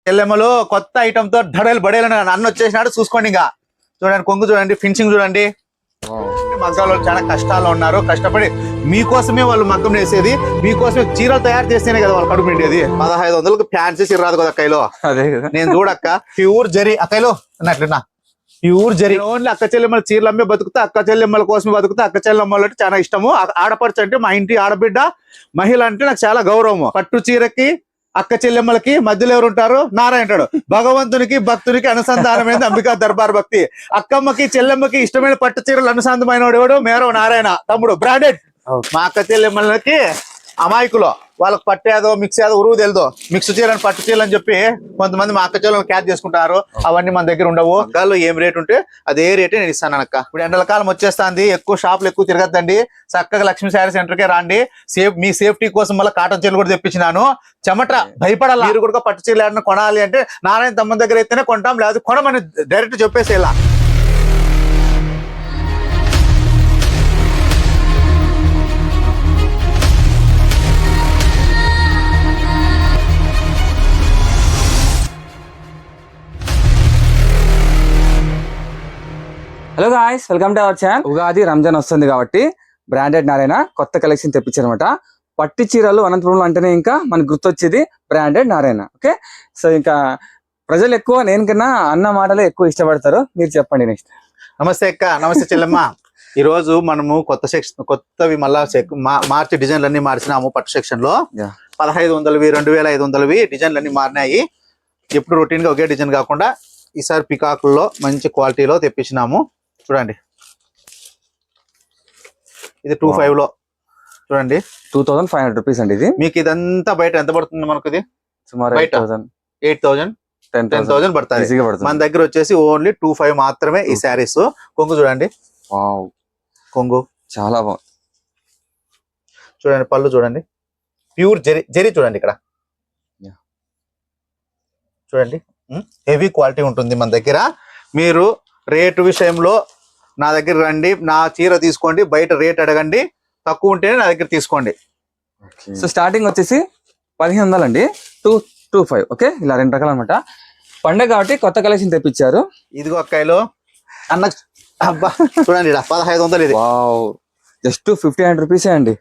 చెల్లెమ్మలు కొత్త ఐటమ్ తో ధడలు బడేలు అన్న వచ్చేసినాడు. చూసుకోండి ఇంకా చూడండి, కొంగు చూడండి, ఫినిషింగ్ చూడండి. మగ్గాలు చాలా కష్టాల్లో ఉన్నారు. కష్టపడి మీకోసమే వాళ్ళు మగ్గం వేసేది, మీకోసమే చీరలు తయారు చేస్తేనే కదా వాళ్ళు కడుపు నిండేది. 1500కు ఫ్యాన్సీ చీర రాదు కదా అక్కయ్యలో. అదే కదా నేను చూడక్క ప్యూర్ జరీ అక్కయ్యలో అన్నట్లున్నా ప్యూర్ జరీ. ఓన్లీ అక్క చెల్లెమ్మల చీరలు అమ్మే బతుకుతా, అక్క చెల్లెమ్మల కోసమే బతుకుతా. అక్క చెల్లెమ్మలు అంటే చాలా ఇష్టము. ఆడపడుచు అంటే మా ఇంటి ఆడబిడ్డ, మహిళ అంటే నాకు చాలా గౌరవము. పట్టు చీరకి అక్క చెల్లెమ్మలకి మధ్యలో ఎవరు ఉంటారు? నారాయణుడు. భగవంతునికి భక్తునికి అనుసంధానమైనది అంబికా దర్బార్ భక్తి. అక్కమ్మకి చెల్లెమ్మకి ఇష్టమైన పట్టు చీరలు అనుసంధమైన వాడు మేరవ నారాయణ తమ్ముడు బ్రాండెడ్. మా అక్క చెల్లెమ్మలకి అమాయకులు, వాళ్ళకి పట్టేదో మిక్స్ ఏదో ఉరువు తెలుదో, మిక్స్ చీరని పట్టు చీరలు అని చెప్పి కొంతమంది మా అక్క చెల్లెలను క్యాచ్ చేసుకుంటారు. అవన్నీ మన దగ్గర ఉండవు. మగ్గాల్లో ఏం రేట్ ఉంటే అదే రేటే నేను ఇస్తాను అక్క. ఇప్పుడు ఎండల కాలం వచ్చేస్తుంది, ఎక్కువ షాపులు ఎక్కువ తిరగద్దండి. చక్కగా లక్ష్మీ శారీ సెంటర్కే రాండి. మీ సేఫ్టీ కోసం మళ్ళీ కాటన్ చీరలు కూడా తెప్పించినాను. చెమట భయపడాలి. మీరు కూడా పట్టు చీరలు ఏదైనా కొనాలి అంటే నారాయణ తమ్ముని దగ్గర అయితేనే కొంటాం, లేదా కొనమని డైరెక్ట్ చెప్పేసి ఇలా. Hello guys, welcome to our channel. Ugadi Ramzan వస్తుంది కాబట్టి బ్రాండెడ్ నారాయణ కొత్త కలెక్షన్ తెప్పించారనమాట. పట్టు చీరలు అనంతపురంలో అంటేనే ఇంకా మనకు గుర్తొచ్చేది బ్రాండెడ్ నారాయణ. ఓకే, సో ఇంకా ప్రజలు ఎక్కువ నేను కన్నా అన్న మాటలే ఎక్కువ ఇష్టపడతారు. మీరు చెప్పండి నెక్స్ట్. నమస్తే అక్క, నమస్తే చెల్లెమ్మ. ఈ రోజు మనము కొత్తవి మళ్ళా మార్చి డిజైన్లు అన్ని మార్చినాము. పట్టు సెక్షన్ లో 1500వి 2500వి డిజైన్లు అన్ని మారినాయి. ఎప్పుడు రొటీన్ గా ఒకే డిజైన్ కాకుండా ఈసారి పికాకుల్లో మంచి క్వాలిటీలో తెప్పించినాము. చూడండి, ఇది 2500 లో చూడండి, 2500 రూపీస్ అండి. ఇది మీకు ఇదంతా బయట ఎంత పడుతుంది? మనకు ఇది సుమారు 8000 10,000 పడుతుంది. మన దగ్గర వచ్చేసి ఓన్లీ 2500 మాత్రమే ఈ శారీస్. కొంగు చూడండి, కొంగు చాలా బాగుంది. చూడండి, పళ్ళు చూడండి, ప్యూర్ జరీ. జరీ చూడండి, ఇక్కడ చూడండి, హెవీ క్వాలిటీ ఉంటుంది మన దగ్గర. మీరు రేటు విషయంలో నా దగ్గర రండి, నా చీర తీసుకోండి, బయట రేట్ అడగండి, తక్కువ ఉంటేనే నా దగ్గర తీసుకోండి. సో స్టార్టింగ్ వచ్చేసి 1500 అండి, 225. ఓకే, ఇలా 2 రకాలు అనమాట. పండగ కాబట్టి కొత్త కలెక్షన్ తెప్పించారు. ఇదిగో అక్కాయలు అన్న, అబ్బా చూడండి, 1500 ఇది. జస్ట్ 1500 రూపీసే అండి.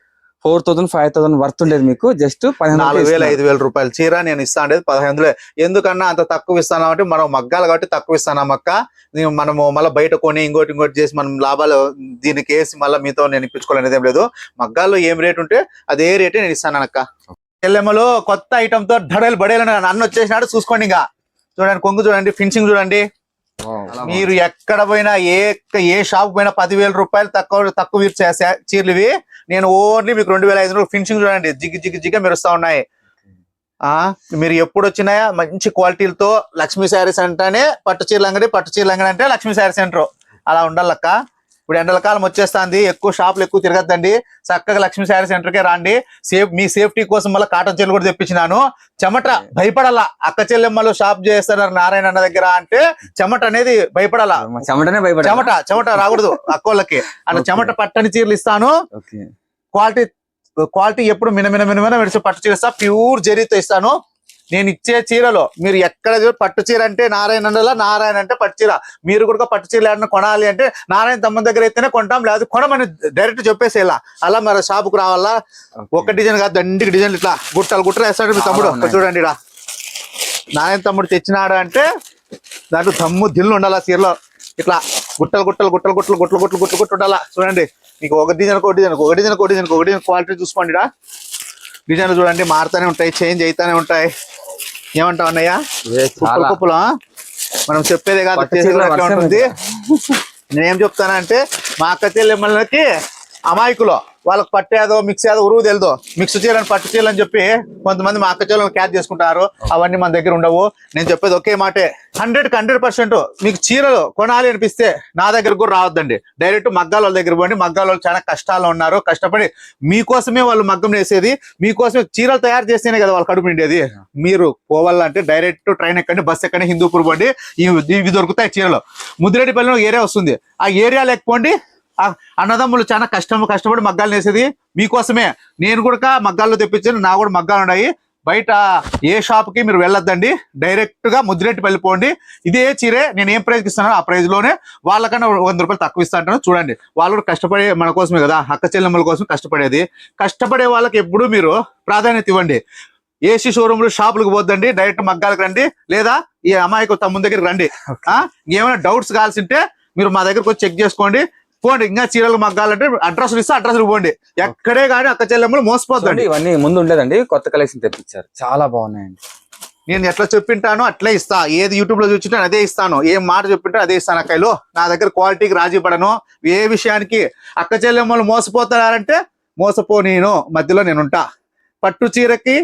4000 5000 వర్త్ ఉండేది మీకు జస్ట్ 4000 5000 రూపాయల చీర నేను ఇస్తా ఉండేది 1500. ఎందుకన్నా అంత తక్కువ ఇస్తాను అంటే మనం మగ్గాలు కాబట్టి తక్కువ ఇస్తాను అక్క. మనము మళ్ళీ బయట కొని ఇంకోటి చేసి మనం లాభాలు దీనికి వేసి మళ్ళీ మీతో నేను ఇప్పించుకోవాలనేది ఏం లేదు. మగ్గాల్లో ఏం రేట్ ఉంటే అదే రేటే నేను ఇస్తాను అక్క. చెల్లెమ్మలు కొత్త ఐటమ్ తో ధడలు బడేలు అన్న వచ్చేసినాడు. చూసుకోండి ఇంకా చూడండి, కొంగు చూడండి, ఫినిషింగ్ చూడండి. మీరు ఎక్కడ పోయినా ఏ షాప్ పోయినా 10,000 రూపాయలు తక్కువ చీరలు ఇవి. నేను ఓన్లీ మీకు 2500 ఫినిషింగ్ చూడండి, జిగ్గు మెరుస్తా ఉన్నాయి. మీరు ఎప్పుడు వచ్చినా మంచి క్వాలిటీలతో లక్ష్మీ శారీస్ అంటేనే పట్టు చీరల అంగడి అంటే లక్ష్మీ శారీ సెంటర్. అలా ఉండాలక్క. ఇప్పుడు ఎండల కాలం వచ్చేస్తుంది, ఎక్కువ షాపులు ఎక్కువ తిరగద్దండి. చక్కగా లక్ష్మీ శారీ సెంటర్కే రాండి. మీ సేఫ్టీ కోసం మళ్ళీ కాటన్ చీరలు కూడా తెప్పించినాను. చెమట భయపడాలా. అక్క చెల్లెమ్మలు షాప్ చేస్తున్నారు నారాయణ అన్న దగ్గర అంటే చెమట అనేది భయపడాలా. చెమట రాకూడదు అక్కోళ్ళకి. అన్న చెమట పట్టని చీరలు ఇస్తాను. క్వాలిటీ ఎప్పుడు మినమిన విడిచి పట్టు చీర ఇస్తా. ప్యూర్ జరీతో ఇస్తాను. నేను ఇచ్చే చీరలో మీరు ఎక్కడ పట్టు చీర అంటే నారాయణ అంటే పట్టు చీర. మీరు కూడా పట్టు చీరలు ఏదైనా కొనాలి అంటే నారాయణ తమ్ముని దగ్గర అయితేనే కొంటాం, లేదా కొనమని డైరెక్ట్ చెప్పేసి ఇలా. అలా మరి షాపుకు రావాలా. ఒక డిజైన్ కాదు, దండికి డిజైన్లు ఇట్లా గుట్టలు వేస్తాడు మీ తమ్ముడు. చూడండి, ఇడా నారాయణ తమ్ముడు తెచ్చినాడు అంటే దాంట్లో దమ్ము దిల్లు ఉండాలా. చీరలో ఇట్లా గుట్టలు ఉండాలా. చూడండి, మీకు ఒక డిజైన్ క్వాలిటీ చూసుకోండి. డిజైన్ చూడండి, మారుతానే ఉంటాయి, చేంజ్ అవుతానే ఉంటాయి. ఏమంటావు అన్నయ్య? కుప్పలు మనం చెప్పేదే కాదు, ఉంటుంది. నేనేం చెప్తానంటే మా అక్క చెల్లెమ్మలకి అమాయకులు, వాళ్ళకి పట్టేదో మిక్స్ ఏదో ఉరువు తెలుదో, మిక్స్ చీరని పట్టు చీరలు అని చెప్పి కొంతమంది మా అక్క చెల్లెలను క్యాచ్ చేసుకుంటారు. అవన్నీ మన దగ్గర ఉండవు. నేను చెప్పేది ఒకే మాటే, 100% మీకు చీరలు కొనాలి అనిపిస్తే నా దగ్గర కూడా రావద్దండి. డైరెక్ట్ మగ్గాల వాళ్ళ దగ్గర పోండి. మగ్గాల వాళ్ళు చాలా కష్టాల్లో ఉన్నారు. కష్టపడి మీకోసమే వాళ్ళు మగ్గం వేసేది, మీకోసమే చీరలు తయారు చేస్తేనే కదా వాళ్ళు కడుపు నిండేది. మీరు పోవాలంటే డైరెక్ట్ ట్రైన్ ఎక్కండి, బస్ ఎక్కండి, హిందూపూర్ పోండి. ఇవి దొరుకుతాయి చీరలు. ముద్దిరెడ్డిపల్లిలో ఏరియా వస్తుంది. ఆ ఏరియా లేకపోండి. అన్నదమ్ములు చాలా కష్టపడి మగ్గాలు వేసేది మీకోసమే. నేను కూడా మగ్గాల్లో తెప్పించాను, నా కూడా మగ్గాలు ఉన్నాయి. బయట ఏ షాప్ కి మీరు వెళ్ళొద్దండి, డైరెక్ట్ గా ముద్దిరెడ్డి వెళ్ళిపోండి. ఇదే చీరే నేను ఏం ప్రైస్ కి ఇస్తానో ఆ ప్రైస్ లోనే వాళ్ళకన్నా 100 రూపాయలు తక్కువ ఇస్తా అంటాను. చూడండి, వాళ్ళు కూడా కష్టపడే మన కోసమే కదా, అక్క చెల్లెమ్మల కోసం కష్టపడేది. కష్టపడే వాళ్ళకి ఎప్పుడు మీరు ప్రాధాన్యత ఇవ్వండి. ఏసీ షోరూమ్లు షాపులకు పోద్దండి, డైరెక్ట్ మగ్గాలకు రండి, లేదా ఈ అమాయకు తమ్ముని దగ్గరికి రండి. ఏమైనా డౌట్స్ కావాల్సింటే మీరు మా దగ్గరకు వచ్చి చెక్ చేసుకోండి, పోండి. ఇంకా చీరలు మగ్గాలంటే అడ్రస్లు ఇస్తే అడ్రస్లు పోండి, ఎక్కడే కానీ అక్క చెల్లెమ్మలు మోసపోద్దండి. ఇవన్నీ ముందు ఉండేదండి, కొత్త కలెక్షన్ తెప్పించారు, చాలా బాగున్నాయండి. నేను ఎట్లా చెప్పింటానో అట్లే ఇస్తా, ఏది యూట్యూబ్ లో చూసింటే అదే ఇస్తాను, ఏం మాట చెప్పింటే అదే ఇస్తాను. అక్కలు నా దగ్గర క్వాలిటీకి రాజీ పడను, ఏ విషయానికి. అక్క చెల్లెమ్మలు మోసపోతారంటే మోసపోనీను, మధ్యలో నేనుంటా. పట్టు చీరకి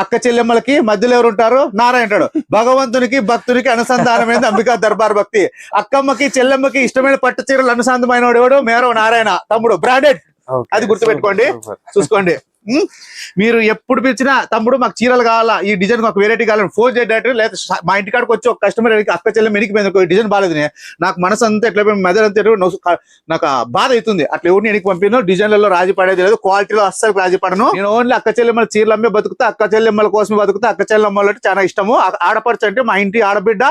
అక్క చెల్లెమ్మలకి మధ్యలో ఎవరు ఉంటారు? నారాయణుడు. భగవంతునికి భక్తునికి అనుసంధానమైనది అంబికా దర్బార్ భక్తి. అక్కమ్మకి చెల్లెమ్మకి ఇష్టమైన పట్టు చీరలు అనుసంధమైన వాడు మేరవ నారాయణ తమ్ముడు బ్రాండెడ్. అది గుర్తుపెట్టుకోండి, చూసుకోండి. మీరు ఎప్పుడు పిలిచినా తమ్ముడు మాకు చీరలు కావాలా, ఈ డిజైన్ మాకు వెరైటీ కావాలని ఫోన్ చేయడం, లేదా మా ఇంటికాడికి వచ్చి ఒక కస్టమర్ అక్క చెల్లెమ్మ ఎనికి డిజైన్ బాగాలేదు, నాకు మనసు అంతా ఎట్లా మెదడు అంతా నాకు బాధ అవుతుంది. అట్లా ఎవరిని ఎనికి పంపినో, డిజైన్లలో రాజీ పడేది లేదు, క్వాలిటీలో అస్సలు రాజీ పడను. నేను ఓన్లీ అక్క చెల్లెమ్మల చీరలు అమ్మే బతుకుతా, అక్క చెల్లెమ్మల కోసమే బతుకుతా. అక్క చెల్లెమ్మలు అంటే చాలా ఇష్టము. ఆడపడుచు అంటే మా ఇంటి ఆడబిడ్డ,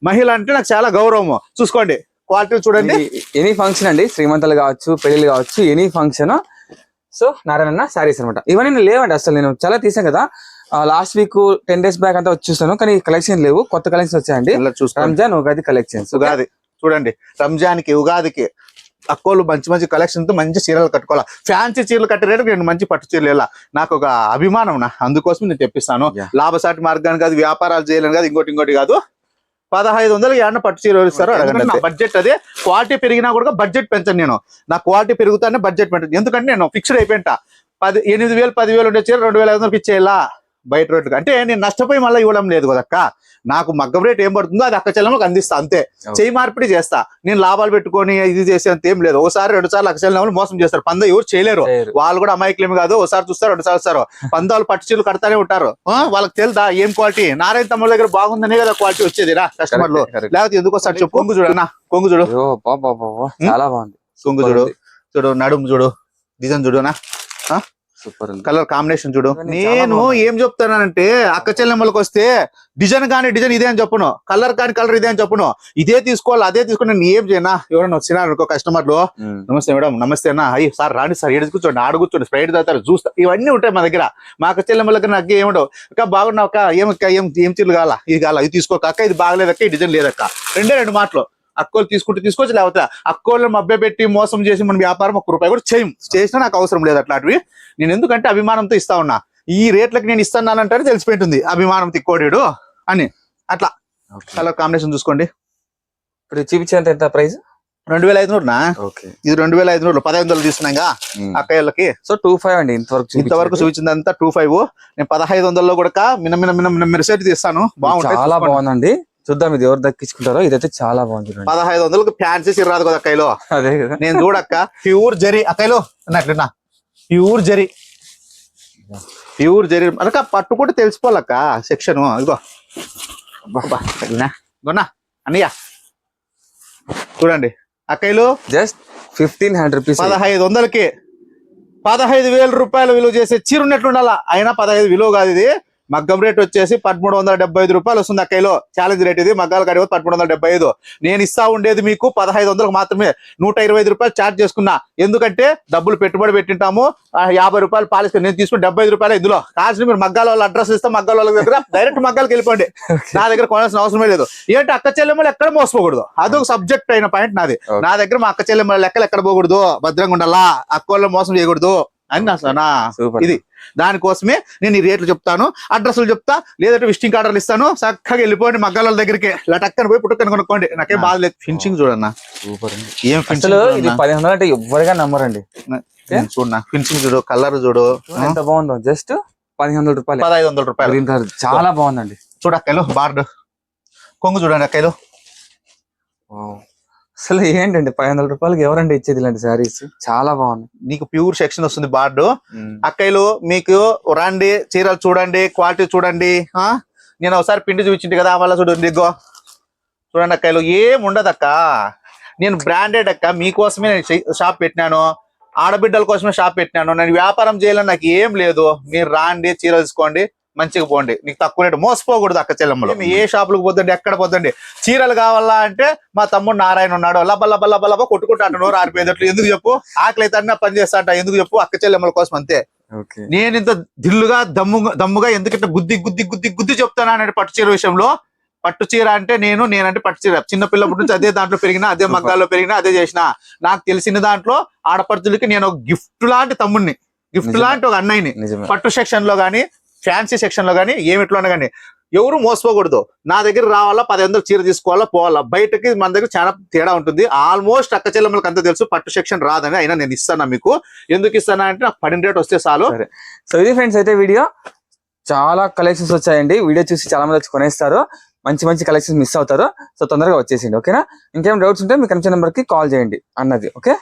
మహిళ అంటే నాకు చాలా గౌరవము. చూసుకోండి, క్వాలిటీ చూడండి. ఎనీ ఫంక్షన్ అండి, శ్రీమంతాలు కావచ్చు, పెళ్లి కావచ్చు, any function. So Narayana saris అనమాట. ఇవన్నీ నేను లేవండి అసలు, నేను చాలా తీసాను కదా లాస్ట్ వీక్ 10 days బ్యాక్ అంతా వచ్చి చూస్తాను, కానీ కలెక్షన్ లేవు, కొత్త కలెక్షన్ వచ్చాయండి. రంజాన్ ఉగాది కలెక్షన్స్. ఉగాది చూడండి, రంజాన్కి ఉగాదికి అక్కోళ్ళు మంచి మంచి కలెక్షన్ తో మంచి చీరలు కట్టుకోవాలా. ఫ్యాన్సీ చీరలు కట్టే రేటు నేను మంచి పట్టు చీరలు వెళ్ళా, నాకు ఒక అభిమానం అందుకోసం నేను తెప్పిస్తాను. లాభసాటి మార్గాన్ని కాదు, వ్యాపారాలు చేయలేను కాదు, ఇంకోటి కాదు. 1500 ఏమన్నా పట్టు చీర ఇస్తారు. నా బడ్జెట్ అదే. క్వాలిటీ పెరిగినా కూడా బడ్జెట్ పెంచను నేను, నా క్వాలిటీ పెరుగుతానే బడ్జెట్ పెంచను. ఎందుకంటే నేను ఫిక్స్డ్ అయిపోయింట, 8,000 10,000 ఉండే చీర 2,500 ఇచ్చేయాలా బయట రేటుగా. అంటే నేను నష్టపోయి మళ్ళీ ఇవ్వడం లేదు కదక్క, నాకు మగ్గం రేట్ ఏం పడుతుందో అది అక్క చెల్లెమ్మలకు అందిస్తా అంతే. చేయి మార్పిడి చేస్తా, నేను లాభాలు పెట్టుకొని ఇది చేసేంత ఏం లేదు. ఒకసారి 2 సార్లు అక్క చెల్లెమ్మలు మోసం చేస్తారు, పంద ఎవరు చేయలేరు. వాళ్ళు కూడా అమాయకులేమి కాదు, ఒకసారి చూస్తారు 2 సార్లు వస్తారు. పందాలు పట్టు చీరలు కడతానే ఉంటారు, వాళ్ళకి తెలుదా ఏం క్వాలిటీ. నారాయణ తమ్ముల దగ్గర బాగుందనే కదా క్వాలిటీ వచ్చేది రా కస్టమర్లు, లేకపోతే ఎందుకు వస్తారు చెప్పు. కొంగు చూడన్నా, కొంగు చూడు, చాలా బాగుంది. కొంగు చూడు, చూడు నడుము చూడు, డిజైన్ చూడునా, సూపర్ కలర్ కాంబినేషన్ చూడు. నేను ఏం చెప్తానంటే అక్క చెల్లెమ్మలకు వస్తే డిజైన్ కానీ డిజైన్ ఇదే అని చెప్పును, కలర్ కానీ కలర్ ఇదే అని చెప్పును. ఇదే తీసుకోవాలి అదే తీసుకోండి, నేను ఏం చేయనా. ఎవరైనా వచ్చినా అనుకో కస్టమర్లు, నమస్తే మేడం, నమస్తే అన్న, అయ్యి సార్ రాండి సార్, ఏడు కూర్చోండి, ఆడు కూర్చోండి, స్ప్రైట్ తాగుతారు, జ్యూస్, ఇవన్నీ ఉంటాయి మా దగ్గర. మా అక్క చెల్లెమ్మలకి నాకు ఏముండవు. అక్క బాగున్నావు అక్క, ఏం చీరలు కావాలా, ఇది కావాలా, ఇది తీసుకోక అక్క, ఇది బాగలేదక్క, ఈ డిజైన్ లేదక్క. 2 మాటలు. అక్కోళ్ళు తీసుకుంటే తీసుకోవచ్చు, లేకపోతే అక్కోళ్ళు మభ్య పెట్టి మోసం చేసి మన వ్యాపారం 1 రూపాయి కూడా చేసినా నాకు అవసరం లేదు అట్లాంటివి. నేను ఎందుకంటే అభిమానంతో ఇస్తా ఉన్నా, ఈ రేట్లకి నేను ఇస్తానంటే తెలిసిపోయింటుంది అభిమానంతో ఇక్కోడేడు అని. అట్లా కలర్ కాంబినేషన్ చూసుకోండి. ఇప్పుడు చూపించేంత ఎంత ప్రైస్? 2,500 ఇది 2,500, 1,500 తీసుకున్నాగా అక్కయ్యలకి. సో 25 అండి ఇంతవరకు చూపించిందంతా 25. నేను 1,500లో కూడా మిన్న మెరిసేట్ తీస్తాను, బాగుంటుంది, చాలా బాగుందండి. చూద్దాం ఇది ఎవరు దక్కించుకుంటారో. ఇదైతే చాలా బాగుంది. 1,500కి ఫ్యాన్సీ చీర రాదు కదా అక్కయ్యలో. అదే కదా నేను చూడక్క, ప్యూర్ జరీ అక్కయ్యలో అన్నట్లున్నా, ప్యూర్ జరీ అనక పట్టుకుంటే తెలిసిపోవాలక్క సెక్షన్. ఇదిగో గొన్నా అన్నయ్య చూడండి అక్కయ్యలు, జస్ట్ 1,500 రూపీస్. 1,500కి 15,000 రూపాయలు విలువ చేసే చీర ఉన్నట్లు ఉండాలా. అయినా 15 విలువ కాదు ఇది. మగ్గం రేట్ వచ్చేసి 1,375 రూపాయలు వస్తుంది అక్కయ్యలో. ఛాలెంజ్ రేట్ ఇది, మగ్గాల కాడి 1,375. నేను ఇస్తా ఉండేది మీకు 1,500కు మాత్రమే. 125 రూపాయలు ఛార్జ్ చేసుకున్నా, ఎందుకంటే డబ్బులు పెట్టుబడి పెట్టింటాము. 50 రూపాయలు పాలిస్తే నేను తీసుకుని 75 రూపాయలు ఇందులో కాల్సి. మీరు మగ్గాల వాళ్ళ అడ్రస్ ఇస్తే మగ్గాల వాళ్ళ దగ్గర డైరెక్ట్ మగ్గాలకు వెళ్ళిపోండి, నా దగ్గర కొనాల్సిన అవసరమే లేదు. ఏంటి అక్క చెల్లెమ్మలు ఎక్కడ మోసపోకూడదు, అదొక సబ్జెక్ట్ అయిన పాయింట్ నాది. నా దగ్గర మా అక్క చెల్లెమ్మల లెక్కలు ఎక్కడ పోకూడదు, భద్రంగా ఉండాలా, అక్క వాళ్ళ మోసం చేయకూడదు అని నా ఇది. దానికోసమే నేను ఈ రేట్లు చెప్తాను, అడ్రస్లు చెప్తా, లేదంటే విజిటింగ్ కార్డర్లు ఇస్తాను. చక్కగా వెళ్ళిపోండి మగ్గాల దగ్గరికి, లటక్కని పోయి పుట్టుకని కొనుక్కోండి, నాకేం బాధ లేదు. ఫినిషింగ్ చూడన్నా, ఏం ఫినిషింగ్, 1,500 అంటే ఎవరిగా నమ్మరండి. చూడన్నా ఫినిషింగ్ చూడు, కలర్ చూడు ఎంత బాగుందో. జస్ట్ 1,500 రూపాయలు, 1,500 రూపాయలు. చాలా బాగుందండి. చూడక్కలు బార్డు కొంగు చూడండి అక్కలు. అసలు ఏంటండి 500 రూపాయలకి ఎవరండి ఇచ్చేది ఇలాంటి శారీస్? చాలా బాగుంది. నీకు ప్యూర్ సెక్షన్ వస్తుంది బార్డు. అక్కలు మీకు రండి, చీరలు చూడండి, క్వాలిటీ చూడండి. నేను ఒకసారి పిండి చూపించింది కదా, మళ్ళీ చూడండి ఇగో చూడండి అక్కలు, ఏం ఉండదు అక్క. నేను బ్రాండెడ్ అక్క, మీకోసమే నేను షాప్ పెట్టినాను, ఆడబిడ్డల కోసమే షాప్ పెట్టినాను. నేను వ్యాపారం చేయాలని నాకు ఏం లేదు. మీరు రాండి, చీర తీసుకోండి, మంచిగా పోండి. నీకు తక్కువ రేటు మోసపోకూడదు అక్క చెల్లెమ్మలు. ఏ షాపులకు పోద్దండి, ఎక్కడ పోద్దండి, చీరలు కావాలా అంటే మా తమ్ముడు నారాయణ ఉన్నాడు, లబ్బ కొట్టుకుంటా అంట నోరు ఆరిపోయేటట్లు. ఎందుకు చెప్పు, ఆకలి అయితే అన్న పని చేస్తా అంట. ఎందుకు చెప్పు, అక్క చెల్లెమ్మల కోసం అంతే. నేను ఇంత దిల్లుగా దమ్ముగా ఎందుకంటే గుద్ది చెప్తాను పట్టు చీర విషయంలో. పట్టు చీర అంటే నేనంటే పట్టు చీర చిన్న పిల్లప్పటి నుంచి అదే దాంట్లో పెరిగినా, అదే మగ్గాల్లో పెరిగినా, అదే చేసిన. నాకు తెలిసిన దాంట్లో ఆడపడుచులకి నేను ఒక గిఫ్ట్ లాంటి తమ్ముడిని, గిఫ్ట్ లాంటి ఒక అన్నయ్యని. పట్టు సెక్షన్ లో గానీ, ఫ్యాన్సీ సెక్షన్ లో గానీ, ఏమిట్లోనే గానీ ఎవరు మోసపోకూడదు. నా దగ్గర రావాలా, 1000 చీర తీసుకోవాలా, పోవాలా. బయటకి మన దగ్గర చాలా తేడా ఉంటుంది. ఆల్మోస్ట్ అక్క చెల్లెమ్మలకి అంతా తెలుసు పట్టు సెక్షన్ రాదని. అయినా నేను ఇస్తాను మీకు. ఎందుకు ఇస్తానా అంటే నాకు పడిన రేట్ వస్తే చాలు. సో ఇది ఫ్రెండ్స్ అయితే వీడియో. చాలా కలెక్షన్స్ వచ్చాయండి. వీడియో చూసి చాలా మంది వచ్చి కొనేస్తారు. మంచి కలెక్షన్స్ మిస్ అవుతారు. సో తొందరగా వచ్చేసిండి. ఓకేనా? ఇంకేం డౌట్స్ ఉంటే మీ కనిపించిన నెంబర్ కి కాల్ చేయండి అన్నది. ఓకే.